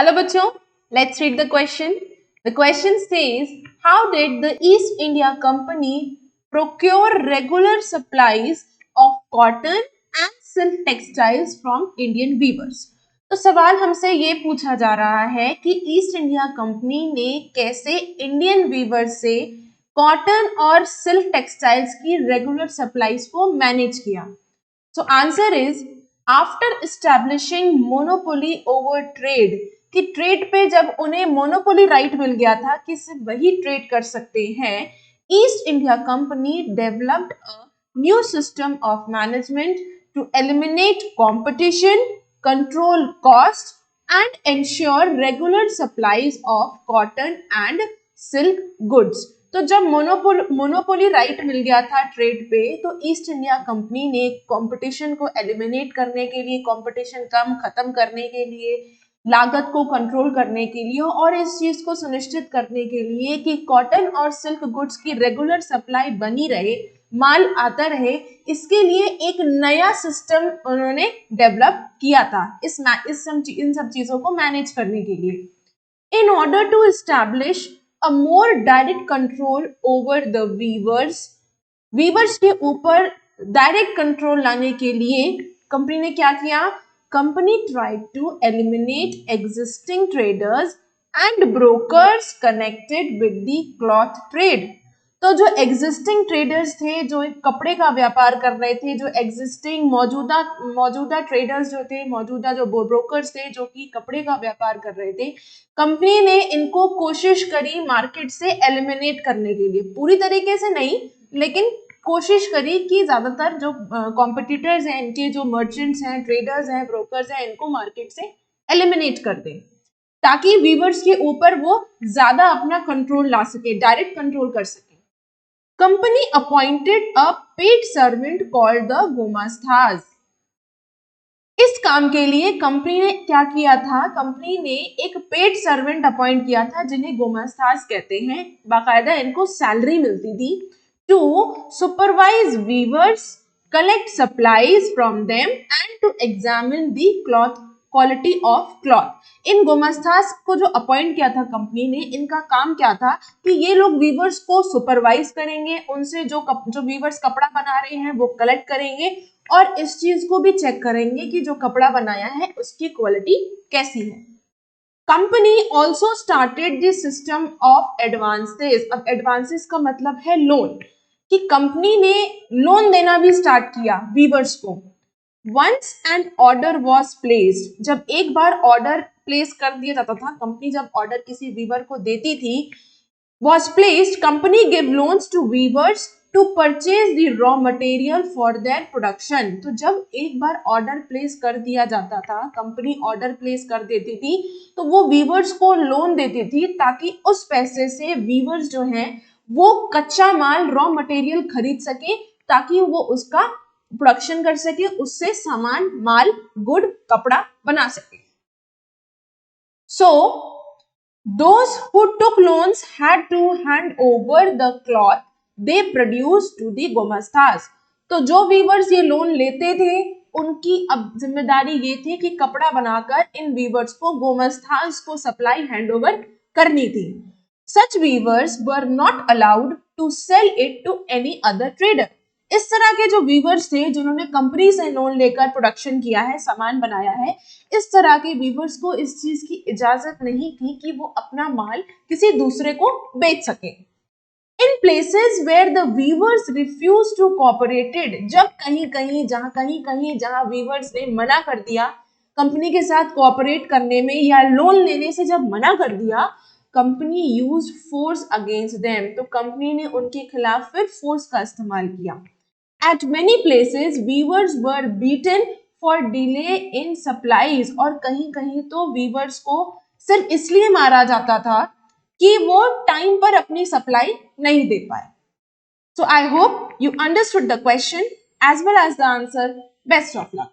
Hello बच्चों, let's read the question. The question says, how did the East India Company procure regular supplies of cotton and silk textiles from Indian weavers? तो सवाल हमसे ये पूछा जा रहा है कि ईस्ट इंडिया कंपनी ने कैसे इंडियन वीवर से कॉटन और सिल्क टेक्सटाइल्स की रेगुलर सप्लाईज को मैनेज किया. So answer is, after establishing monopoly over trade, कि ट्रेड पे जब उन्हें मोनोपोली राइट मिल गया था कि सिर्फ वही ट्रेड कर सकते हैं, east India company developed a new system of management to eliminate competition, control cost and ensure regular supplies of cotton and silk goods. तो जब मोनोपोली राइट मिल गया था ट्रेड पे, तो ईस्ट इंडिया कंपनी ने कंपटीशन को एलिमिनेट करने के लिए, कंपटीशन खत्म करने के लिए, लागत को कंट्रोल करने के लिए और इस चीज को सुनिश्चित करने के लिए कि कॉटन और सिल्क गुड्स की रेगुलर सप्लाई बनी रहे, माल आता रहे, इसके लिए एक नया सिस्टम उन्होंने डेवलप किया था इन सब चीजों को मैनेज करने के लिए. In order to establish a more direct control over the weavers के ऊपर डायरेक्ट कंट्रोल लाने के लिए कंपनी ने क्या किया? Company tried to eliminate existing traders and brokers connected with the cloth trade. तो जो एग्जिस्टिंग ट्रेडर्स थे, जो कपड़े का व्यापार कर रहे थे, जो एग्जिस्टिंग मौजूदा ट्रेडर्स जो थे, मौजूदा जो ब्रोकर्स थे जो कि कपड़े का व्यापार कर रहे थे, कंपनी ने इनको कोशिश करी मार्केट से एलिमिनेट करने के लिए. पूरी तरीके से नहीं, लेकिन कोशिश करी कि ज्यादातर जो कॉम्पिटिटर्स हैं, इनके जो मर्चेंट्स हैं, ट्रेडर्स हैं, ब्रोकर्स हैं, इनको मार्केट से एलिमिनेट कर दें ताकि वीवर्स के ऊपर वो ज्यादा अपना कंट्रोल ला सके, डायरेक्ट कंट्रोल कर सके. Company appointed a paid servant called the गोमास्तास. इस काम के लिए कंपनी ने क्या किया था? कंपनी ने एक पेड सर्वेंट अपॉइंट किया था जिन्हें गोमास्तास कहते हैं. बाकायदा इनको सैलरी मिलती थी to supervise weavers, collect supplies from them and to examine the cloth quality of cloth. इन गोमास्तास को जो अपॉइंट किया था कंपनी ने, इनका काम क्या था कि ये लोग वीवर्स को सुपरवाइज करेंगे, उनसे जो वीवर्स कपड़ा बना रहे हैं वो कलेक्ट करेंगे और इस चीज को भी चेक करेंगे कि जो कपड़ा बनाया है उसकी क्वालिटी कैसी है. Company also started the system of advances. अब एडवांसेस का मतलब है लोन, कि कंपनी ने लोन देना भी स्टार्ट किया वीवर्स को. Once an order was placed, जब एक बार ऑर्डर प्लेस कर दिया जाता था, कंपनी जब ऑर्डर किसी वीवर को देती थी, was placed, company give loans to weavers to purchase the raw material for their production. तो जब एक बार ऑर्डर प्लेस कर दिया जाता था, कंपनी ऑर्डर प्लेस कर देती थी, तो वो वीवर्स को लोन देती थी ताकि उस पैसे से वीवर्स जो हैं वो कच्चा माल, रॉ मटेरियल खरीद सके ताकि वो उसका प्रोडक्शन कर सके, उससे सामान, माल, गुड, कपड़ा बना सके. So those who took loans had to hand over the cloth they produced to the गोमास्तास. तो जो वीवर्स ये लोन लेते थे, उनकी अब जिम्मेदारी ये थी कि कपड़ा बनाकर इन वीवर्स को गोमास्तास को सप्लाई हैंड ओवर करनी थी. Such weavers were not allowed to sell it to any other trader. इस तरह के जो वीवर्स थे जिन्होंने कंपनी से लोन लेकर प्रोडक्शन किया है, सामान बनाया है, इस तरह के वीवर्स को इस चीज की इजाजत नहीं थी कि वो अपना माल किसी दूसरे को बेच सके. In places where the weavers refuse to cooperated, जब कहीं जहां वीवर्स ने मना कर दिया कंपनी के साथ कोऑपरेट करने में या लोन लेने से जब मना कर दिया, company use force against them. तो कंपनी ने उनके खिलाफ फिर फोर्स का इस्तेमाल किया. At many places, weavers were beaten for delay in supplies. और कहीं तो weavers को सिर्फ इसलिए मारा जाता था कि वो टाइम पर अपनी सप्लाई नहीं दे पाए. So I hope you understood the question as well as the answer. Best of luck.